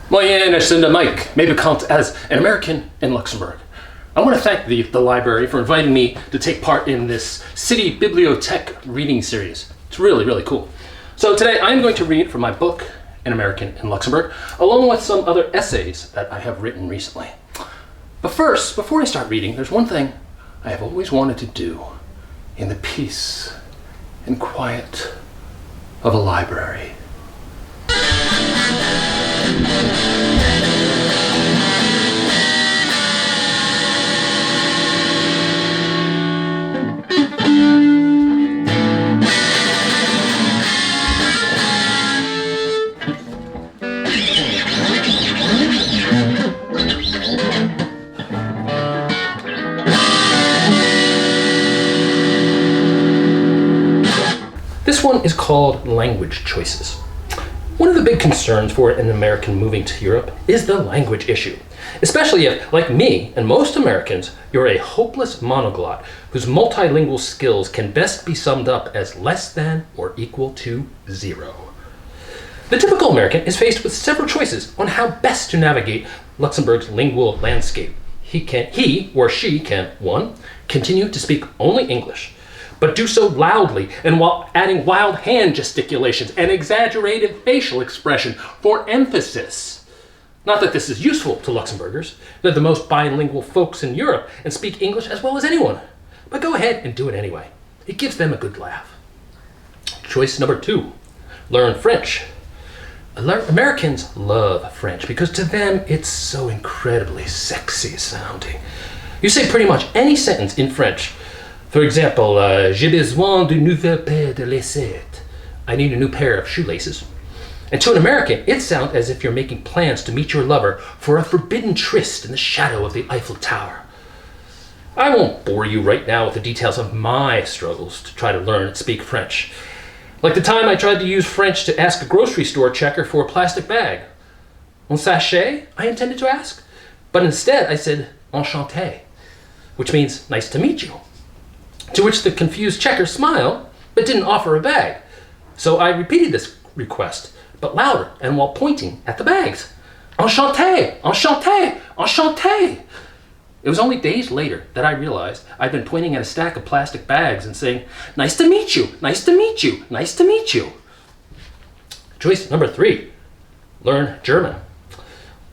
Moyenne de Mike, may become as an American in Luxembourg. I want to thank the library for inviting me to take part in this City Bibliothèque reading series. It's really, really cool. So today I'm going to read from my book, An American in Luxembourg, along with some other essays that I have written recently. But first, before I start reading, there's one thing I have always wanted to do in the peace and quiet of a library. This one is called Language Choices. One of the big concerns for an American moving to Europe is the language issue, especially if, like me and most Americans, you're a hopeless monoglot whose multilingual skills can best be summed up as less than or equal to 0. The typical American is faced with several choices on how best to navigate Luxembourg's lingual landscape. He or she can, 1, continue to speak only English, but do so loudly and while adding wild hand gesticulations and exaggerated facial expression for emphasis. Not that this is useful to Luxembourgers. They're the most bilingual folks in Europe and speak English as well as anyone. But go ahead and do it anyway. It gives them a good laugh. Choice number 2, learn French. Americans love French because to them it's so incredibly sexy sounding. You say pretty much any sentence in French. For example, j'ai besoin d'une nouvelle paire de lacettes. I need a new pair of shoelaces. And to an American, it sounds as if you're making plans to meet your lover for a forbidden tryst in the shadow of the Eiffel Tower. I won't bore you right now with the details of my struggles to try to learn and speak French. Like the time I tried to use French to ask a grocery store checker for a plastic bag. Un sachet, I intended to ask. But instead I said, enchanté, which means nice to meet you. To which the confused checker smiled, but didn't offer a bag. So I repeated this request, but louder and while pointing at the bags. Enchanté, enchanté, enchanté. It was only days later that I realized I'd been pointing at a stack of plastic bags and saying, nice to meet you, nice to meet you, nice to meet you. Choice number 3, learn German.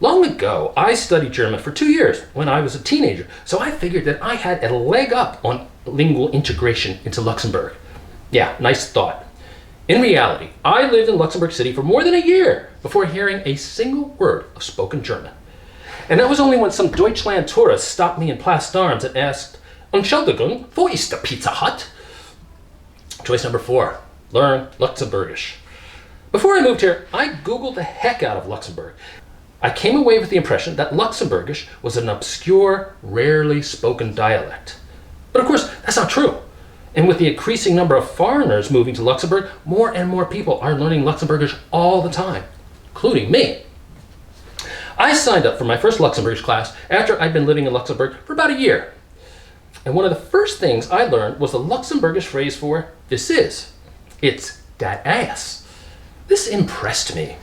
Long ago, I studied German for 2 years when I was a teenager, so I figured that I had a leg up on lingual integration into Luxembourg. Yeah, nice thought. In reality, I lived in Luxembourg City for more than a year before hearing a single word of spoken German. And that was only when some Deutschland tourist stopped me in Place d'Armes and asked, Entschuldigung, wo ist the Pizza Hut? Choice number 4, learn Luxembourgish. Before I moved here, I Googled the heck out of Luxembourg. I came away with the impression that Luxembourgish was an obscure, rarely spoken dialect. But of course, that's not true. And with the increasing number of foreigners moving to Luxembourg, more and more people are learning Luxembourgish all the time, including me. I signed up for my first Luxembourgish class after I'd been living in Luxembourg for about a year. And one of the first things I learned was the Luxembourgish phrase for this is. It's dat ass. This impressed me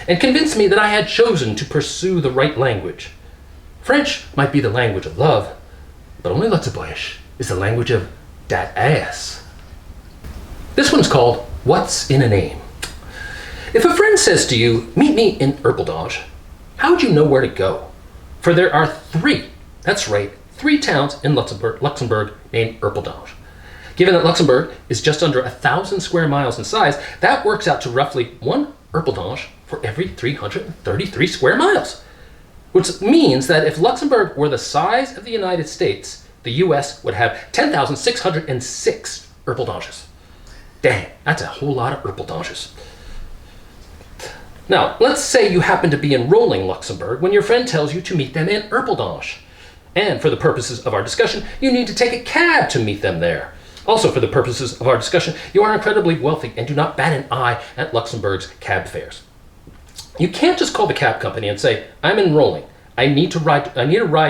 and convinced me that I had chosen to pursue the right language. French might be the language of love, but only Luxembourgish is the language of dat ass. This one's called What's in a Name. If a friend says to you, meet me in Erpeldage, how would you know where to go? For there are 3, that's right, 3 towns in Luxembourg named Erpeldage. Given that Luxembourg is just under 1,000 square miles in size, that works out to roughly 1 Erpeldage for every 333 square miles. Which means that if Luxembourg were the size of the United States, the US would have 10,606 Erpeldages. Dang, that's a whole lot of Erpeldages. Now, let's say you happen to be enrolling Luxembourg when your friend tells you to meet them in Erpeldage. And for the purposes of our discussion, you need to take a cab to meet them there. Also, for the purposes of our discussion, you are incredibly wealthy and do not bat an eye at Luxembourg's cab fares. You can't just call the cab company and say, I'm enrolling. I need a ride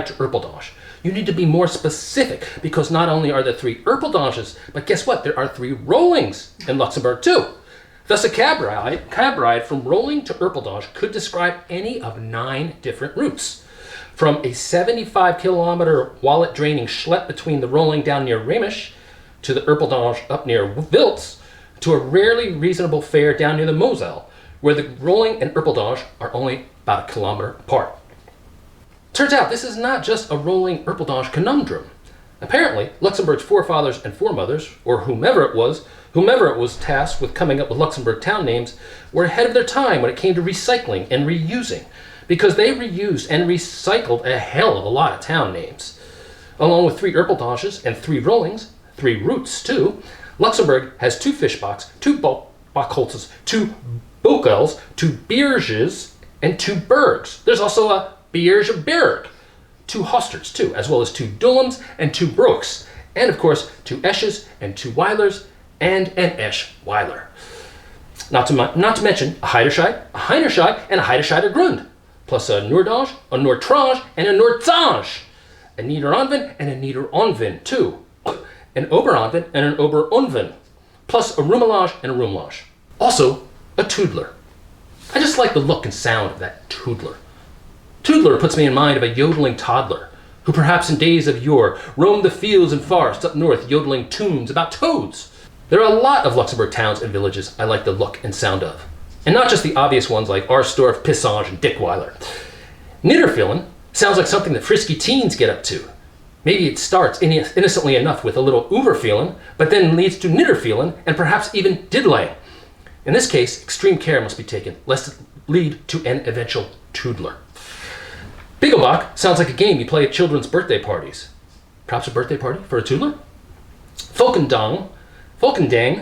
to Erpeldage. You need to be more specific because not only are there 3 Erpeldages, but guess what? There are 3 rollings in Luxembourg too. Thus, a cab ride from Rolling to Erpeldange could describe any of 9 different routes. From a 75-kilometer wallet-draining schlep between the Rolling down near Remisch to the Erpeldange up near Wiltz, to a rarely reasonable fare down near the Moselle, where the Rolling and Erpeldange are only about a kilometer apart. Turns out this is not just a Rolling Erpeldange conundrum. Apparently, Luxembourg's forefathers and foremothers, or whomever it was tasked with coming up with Luxembourg town names, were ahead of their time when it came to recycling and reusing, because they reused and recycled a hell of a lot of town names. Along with 3 Erpeldanges and 3 Rollings, 3 routes too, Luxembourg has 2 Fischbachs, 2 Bachholzes, 2 Bokels, 2 Bierges, and 2 Bergs. There's also a Biergeberg, 2 Hosterts too, as well as 2 Dullums and 2 Brooks, and of course 2 Esches and 2 Weilers and an Esch Weiler. Not to mention a Heiderscheid, and a Heiderscheider Grund, plus a Noordange, a Noortrange, and a Noordzange, a Niederanven and a Niederonven too, an Oberonven and an Oberonven, plus a Rumelage and a Rumelage. Also, a Toodler. I just like the look and sound of that Toodler. Toodler puts me in mind of a yodeling toddler, who perhaps in days of yore roamed the fields and forests up north yodeling tunes about toads. There are a lot of Luxembourg towns and villages I like the look and sound of, and not just the obvious ones like Arstorff, Pissange, and Dickweiler. Nidderfillen sounds like something that frisky teens get up to. Maybe it starts innocently enough with a little Uberfeeling, but then leads to Nidderfeeling and perhaps even Diddling. In this case, extreme care must be taken, lest it lead to an eventual Toodler. Biggelbach sounds like a game you play at children's birthday parties. Perhaps a birthday party for a Toodler? Folkendang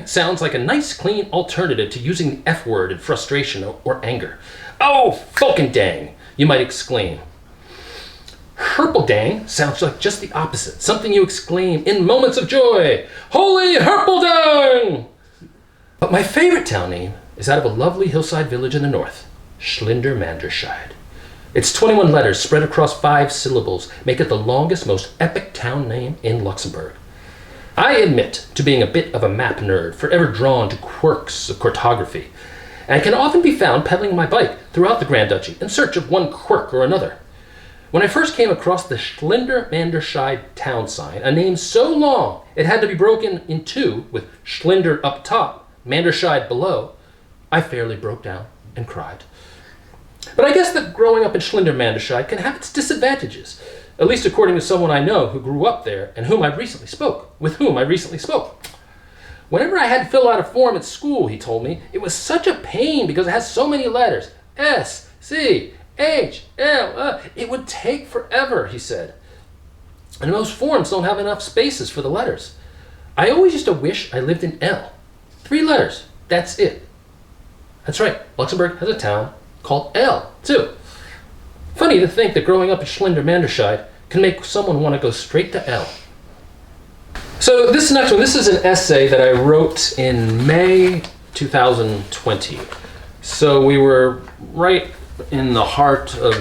sounds like a nice, clean alternative to using the F word in frustration or anger. Oh, Folkendang, you might exclaim. Herpeldang sounds like just the opposite, something you exclaim in moments of joy. Holy Herpeldang! But my favorite town name is out of a lovely hillside village in the north, Schlindermanderscheid. Its 21 letters spread across 5 syllables make it the longest, most epic town name in Luxembourg. I admit to being a bit of a map nerd, forever drawn to quirks of cartography, and can often be found pedaling my bike throughout the Grand Duchy in search of one quirk or another. When I first came across the Schlindermanderscheid town sign, a name so long it had to be broken in 2 with Schlinder up top, Manderscheid below, I fairly broke down and cried. But I guess that growing up in Schlindermanderscheid can have its disadvantages, at least according to someone I know who grew up there and with whom I recently spoke. Whenever I had to fill out a form at school, he told me, it was such a pain because it has so many letters. S, C, H, L, it would take forever, he said. And most forms don't have enough spaces for the letters. I always used to wish I lived in L. 3 letters, that's it. That's right, Luxembourg has a town called L, too. Funny to think that growing up in Schlindermanderscheid can make someone want to go straight to L. So this next one, this is an essay that I wrote in May 2020. So we were right in the heart of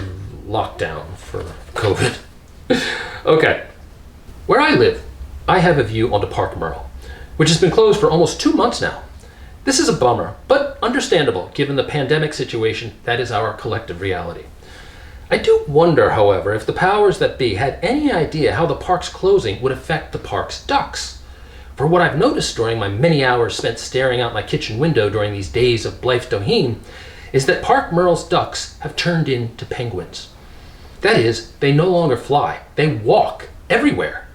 lockdown for COVID. Okay. Where I live, I have a view onto Park Merle, which has been closed for almost 2 months now. This is a bummer, but understandable given the pandemic situation that is our collective reality. I do wonder, however, if the powers that be had any idea how the park's closing would affect the park's ducks. For what I've noticed during my many hours spent staring out my kitchen window during these days of Blythe Doheen is that Park Merle's ducks have turned into penguins. That is, they no longer fly, they walk everywhere.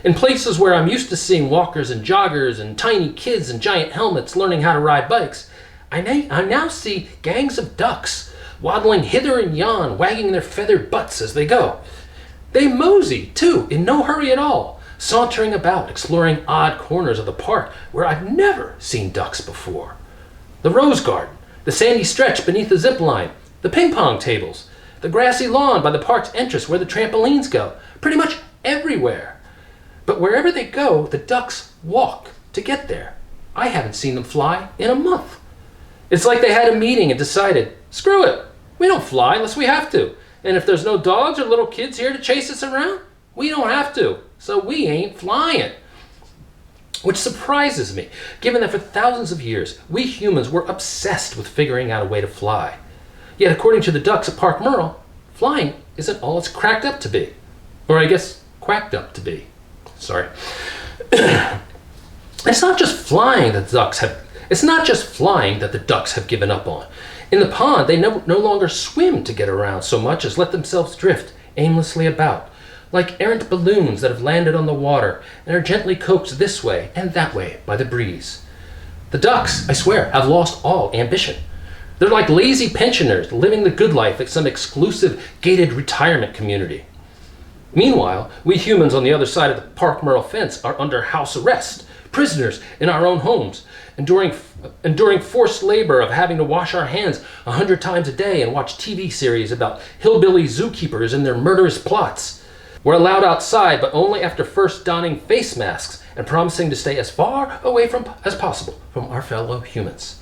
In places where I'm used to seeing walkers and joggers and tiny kids in giant helmets learning how to ride bikes, I now see gangs of ducks waddling hither and yon, wagging their feathered butts as they go. They mosey, too, in no hurry at all, sauntering about, exploring odd corners of the park where I've never seen ducks before. The rose garden, the sandy stretch beneath the zip line, the ping pong tables, the grassy lawn by the park's entrance where the trampolines go, pretty much everywhere. But wherever they go, the ducks walk to get there. I haven't seen them fly in a month. It's like they had a meeting and decided, screw it, we don't fly unless we have to. And if there's no dogs or little kids here to chase us around, we don't have to. So we ain't flying. which surprises me, given that for thousands of years, we humans were obsessed with figuring out a way to fly. Yet according to the ducks at Park Merle, flying isn't all it's cracked up to be. Or I guess, quacked up to be. Sorry. It's not just flying that the ducks have given up on. In the pond, they no longer swim to get around so much as let themselves drift aimlessly about, like errant balloons that have landed on the water and are gently coaxed this way and that way by the breeze. The ducks, I swear, have lost all ambition. They're like lazy pensioners living the good life at some exclusive gated retirement community. Meanwhile, we humans on the other side of the Park Merle fence are under house arrest, prisoners in our own homes, enduring forced labor of having to wash our hands 100 times a day and watch TV series about hillbilly zookeepers and their murderous plots. We're allowed outside, but only after first donning face masks and promising to stay as far away as possible from our fellow humans.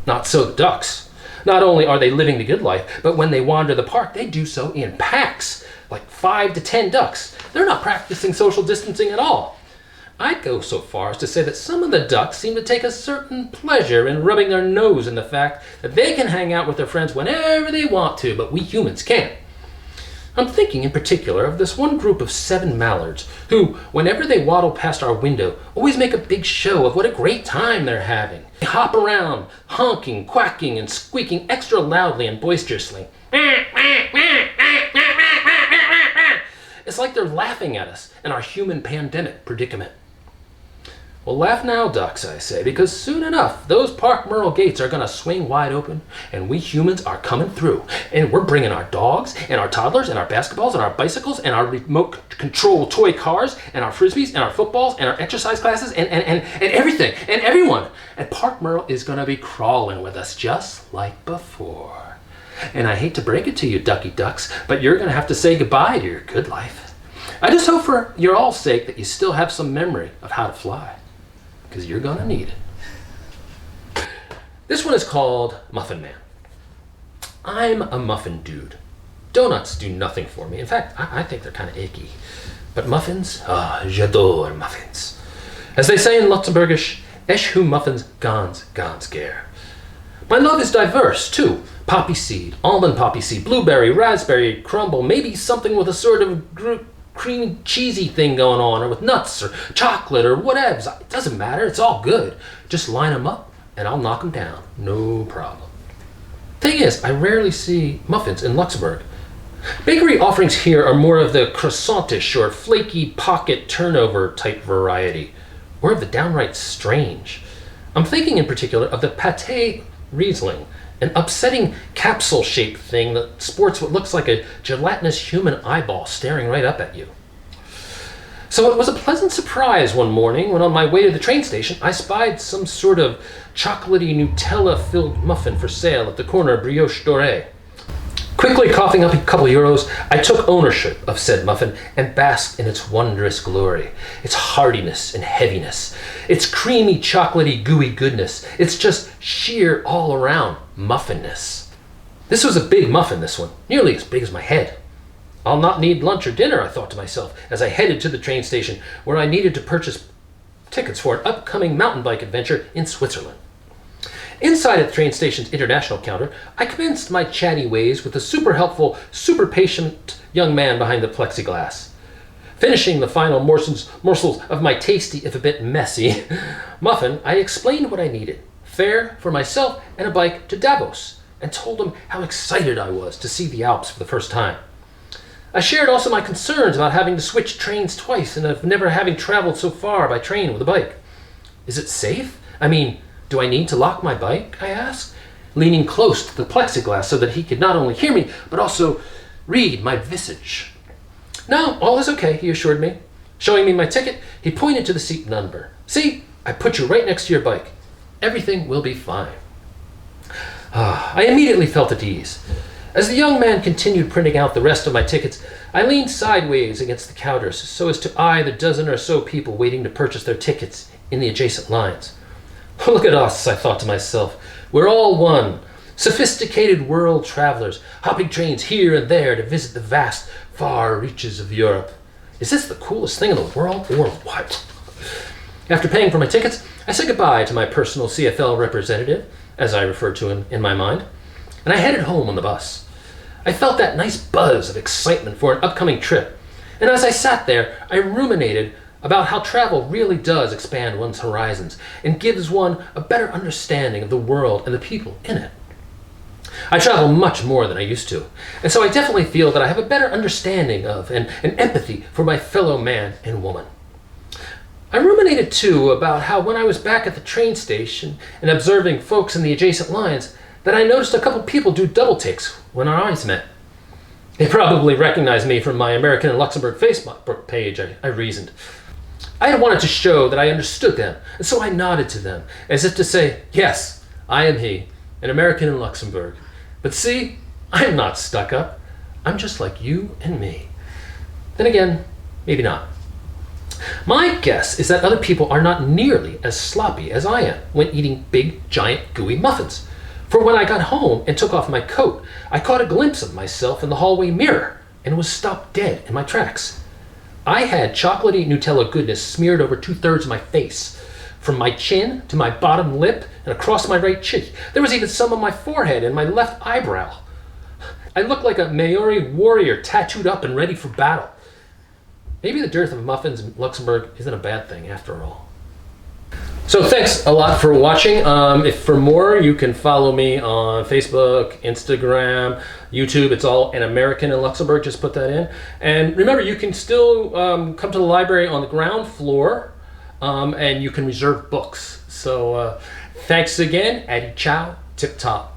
Not so the ducks. Not only are they living the good life, but when they wander the park, they do so in packs, like 5 to 10 ducks. They're not practicing social distancing at all. I'd go so far as to say that some of the ducks seem to take a certain pleasure in rubbing their nose in the fact that they can hang out with their friends whenever they want to, but we humans can't. I'm thinking in particular of this one group of 7 mallards who, whenever they waddle past our window, always make a big show of what a great time they're having. They hop around, honking, quacking, and squeaking extra loudly and boisterously. It's like they're laughing at us and our human pandemic predicament. Well, laugh now, ducks, I say, because soon enough, those Park Merle gates are going to swing wide open, and we humans are coming through. And we're bringing our dogs, and our toddlers, and our basketballs, and our bicycles, and our remote control toy cars, and our frisbees, and our footballs, and our exercise classes, and everything, and everyone. And Park Merle is going to be crawling with us just like before. And I hate to break it to you, ducky ducks, but you're going to have to say goodbye to your good life. I just hope for your all's sake that you still have some memory of how to fly. Because you're gonna need it. This one is called Muffin Man. I'm a muffin dude. Donuts do nothing for me. In fact, I think they're kind of icky. But muffins, j'adore muffins. As they say in Luxembourgish, esh hu muffins ganz gare. My love is diverse, too. Poppy seed, almond poppy seed, blueberry, raspberry, crumble, maybe something with a sort of creamy cheesy thing going on, or with nuts or chocolate or whatevs. It doesn't matter, it's all good. Just line them up and I'll knock them down, no problem. Thing is, I rarely see muffins in Luxembourg. Bakery offerings here are more of the croissantish or flaky pocket turnover type variety, or of the downright strange. I'm thinking in particular of the pâté Riesling, an upsetting capsule-shaped thing that sports what looks like a gelatinous human eyeball staring right up at you. So it was a pleasant surprise one morning when on my way to the train station, I spied some sort of chocolatey Nutella-filled muffin for sale at the corner of Brioche Dorée. Quickly coughing up a couple euros, I took ownership of said muffin and basked in its wondrous glory, its hardiness and heaviness, its creamy, chocolatey, gooey goodness, its just sheer all-around muffinness. This was a big muffin, this one, nearly as big as my head. I'll not need lunch or dinner, I thought to myself, as I headed to the train station where I needed to purchase tickets for an upcoming mountain bike adventure in Switzerland. Inside at the train station's international counter, I commenced my chatty ways with the super helpful, super patient young man behind the plexiglass. Finishing the final morsels of my tasty, if a bit messy, muffin, I explained what I needed. Fare for myself and a bike to Davos, and told him how excited I was to see the Alps for the first time. I shared also my concerns about having to switch trains twice and of never having traveled so far by train with a bike. Is it safe? I mean, do I need to lock my bike? I asked, leaning close to the plexiglass so that he could not only hear me, but also read my visage. No, all is okay, he assured me. Showing me my ticket, he pointed to the seat number. See, I put you right next to your bike. Everything will be fine. I immediately felt at ease. As the young man continued printing out the rest of my tickets, I leaned sideways against the counters so as to eye the dozen or so people waiting to purchase their tickets in the adjacent lines. Look at us, I thought to myself. We're all one. Sophisticated world travelers, hopping trains here and there to visit the vast, far reaches of Europe. Is this the coolest thing in the world, or what? After paying for my tickets, I said goodbye to my personal CFL representative, as I referred to him in my mind, and I headed home on the bus. I felt that nice buzz of excitement for an upcoming trip, and as I sat there, I ruminated about how travel really does expand one's horizons and gives one a better understanding of the world and the people in it. I travel much more than I used to, and so I definitely feel that I have a better understanding of and empathy for my fellow man and woman. I ruminated too about how when I was back at the train station and observing folks in the adjacent lines, that I noticed a couple people do double takes when our eyes met. They probably recognized me from my American and Luxembourg Facebook page, I reasoned. I had wanted to show that I understood them, and so I nodded to them, as if to say, yes, I am he, an American in Luxembourg. But see, I'm not stuck up. I'm just like you and me. Then again, maybe not. My guess is that other people are not nearly as sloppy as I am when eating big, giant, gooey muffins. For when I got home and took off my coat, I caught a glimpse of myself in the hallway mirror and was stopped dead in my tracks. I had chocolatey Nutella goodness smeared over 2/3 of my face, from my chin to my bottom lip and across my right cheek. There was even some on my forehead and my left eyebrow. I looked like a Maori warrior tattooed up and ready for battle. Maybe the dearth of muffins in Luxembourg isn't a bad thing after all. So thanks a lot for watching. If for more, you can follow me on Facebook, Instagram, YouTube. It's all An American in Luxembourg. Just put that in. And remember, you can still come to the library on the ground floor, and you can reserve books. So thanks again. Addy ciao. Tip top.